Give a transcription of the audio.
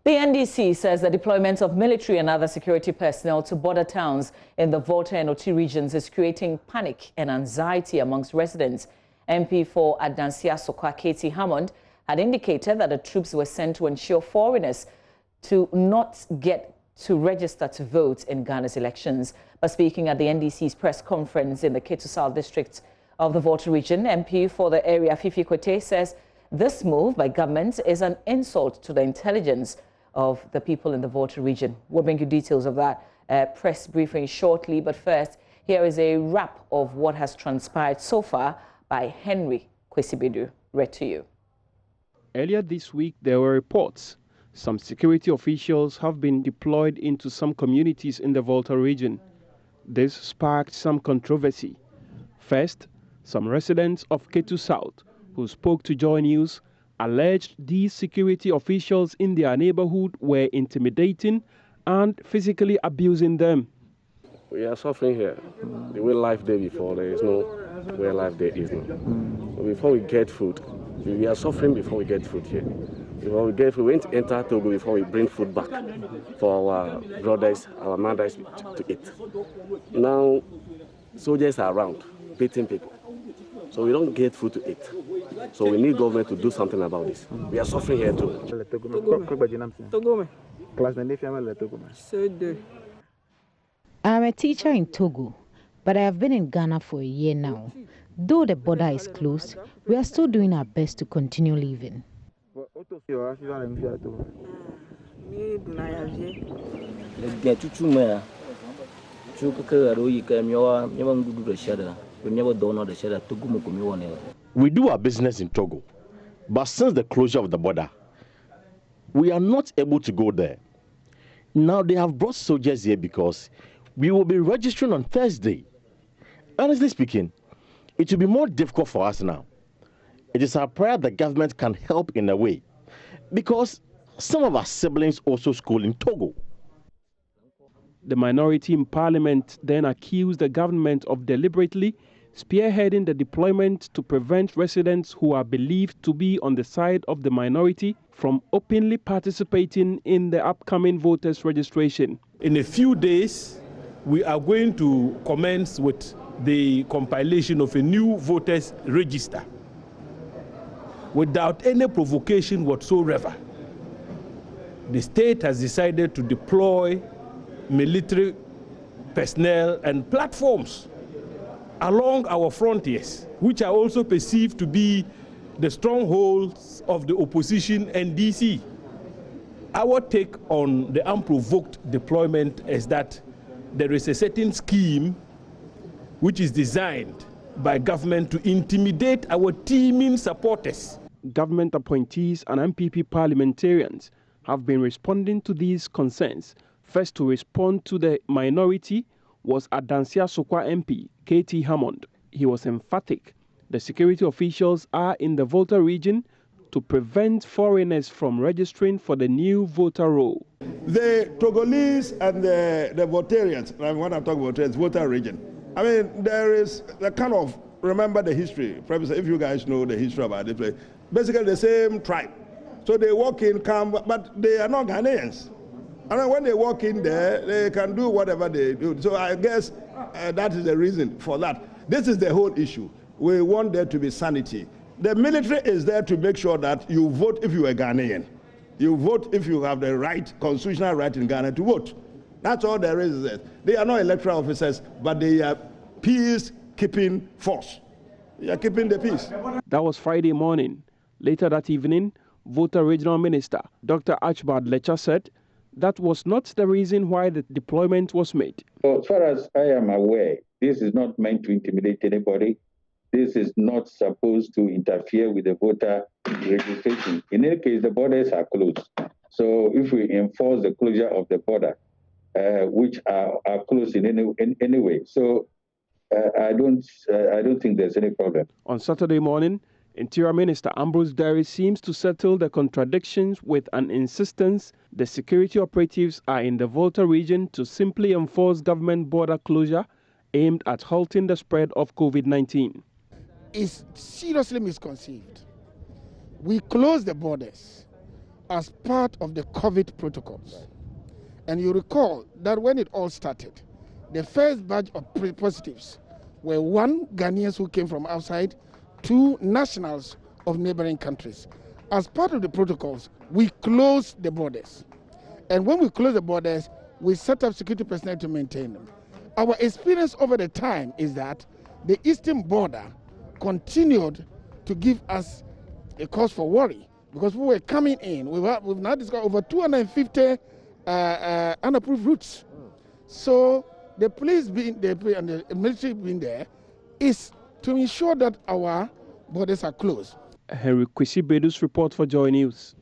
The NDC says the deployment of military and other security personnel to border towns in the Volta and Oti regions is creating panic and anxiety amongst residents. MP for Adansia Sokwa Katie Hammond had indicated that the troops were sent to ensure foreigners to not get to register to vote in Ghana's elections. But speaking at the NDC's press conference in the Ketu South district of the Volta region, MP for the area Fifi Kwete says this move by government is an insult to the intelligence of the people in the Volta region. We'll bring you details of that press briefing shortly, but first, here is a wrap of what has transpired so far by Henry Kwesibedu. Read to you. Earlier this week, there were reports some security officials have been deployed into some communities in the Volta region. This sparked some controversy. First, some residents of Ketu South who spoke to JoyNews alleged these security officials in their neighborhood were intimidating and physically abusing them. We are suffering here. The way life day before, there is no where life day is now. Before we get food, we are suffering before we get food here. Before we get food, we went to enter Togo before we bring food back for our brothers, our mothers to eat. Now, soldiers are around, beating people. So we don't get food to eat. So we need government to do something about this. We are suffering here too. I'm a teacher in Togo, but I have been in Ghana for a year now. Though the border is closed, we are still doing our best to continue living. We do our business in Togo, but since the closure of the border, we are not able to go there. Now they have brought soldiers here because we will be registering on Thursday. Honestly speaking, it will be more difficult for us now. It is our prayer the government can help in a way, because some of our siblings also school in Togo. The minority in parliament then accused the government of deliberately spearheading the deployment to prevent residents who are believed to be on the side of the minority from openly participating in the upcoming voters' registration. In a few days, we are going to commence with the compilation of a new voters' register without any provocation whatsoever. The state has decided to deploy military personnel and platforms along our frontiers, which are also perceived to be the strongholds of the opposition and DC. Our take on the unprovoked deployment is that there is a certain scheme which is designed by government to intimidate our teeming supporters. Government appointees and MPP parliamentarians have been responding to these concerns. First to respond to the minority was Adansia Sokwa MP, Katie Hammond. He was emphatic. The security officials are in the Volta region to prevent foreigners from registering for the new voter roll. The Togolese and the Voltarians, when I'm talking about it's Volta region, I mean, there is a kind of, remember the history, Professor, if you guys know the history about this place, basically the same tribe. So they walk in, come, but they are not Ghanaians. And when they walk in there, they can do whatever they do. So I guess that is the reason for that. This is the whole issue. We want there to be sanity. The military is there to make sure that you vote if you are Ghanaian. You vote if you have the right, constitutional right in Ghana to vote. That's all there is. They are not electoral officers, but they are peace-keeping force. They are keeping the peace. That was Friday morning. Later that evening, Volta Regional Minister Dr. Archibald Lecha said that was not the reason why the deployment was made. As far as I am aware, this is not meant to intimidate anybody. This is not supposed to interfere with the voter registration. In any case, the borders are closed. So if we enforce the closure of the border, which are closed in any way, so I don't think there's any problem. On Saturday morning, Interior Minister Ambrose Derry seems to settle the contradictions with an insistence the security operatives are in the Volta region to simply enforce government border closure aimed at halting the spread of COVID-19. It's seriously misconceived. We close the borders as part of the COVID protocols. And you recall that when it all started, the first batch of positives were 1 Ghanaians who came from outside, 2 nationals of neighboring countries. As part of the protocols, we closed the borders. And when we closed the borders, we set up security personnel to maintain them. Our experience over the time is that the eastern border continued to give us a cause for worry because we were coming in. We've now discovered over 250 unapproved routes. So the police and the military being there is to ensure that our borders are closed. Henry Kwesi Bedus report for Joy News.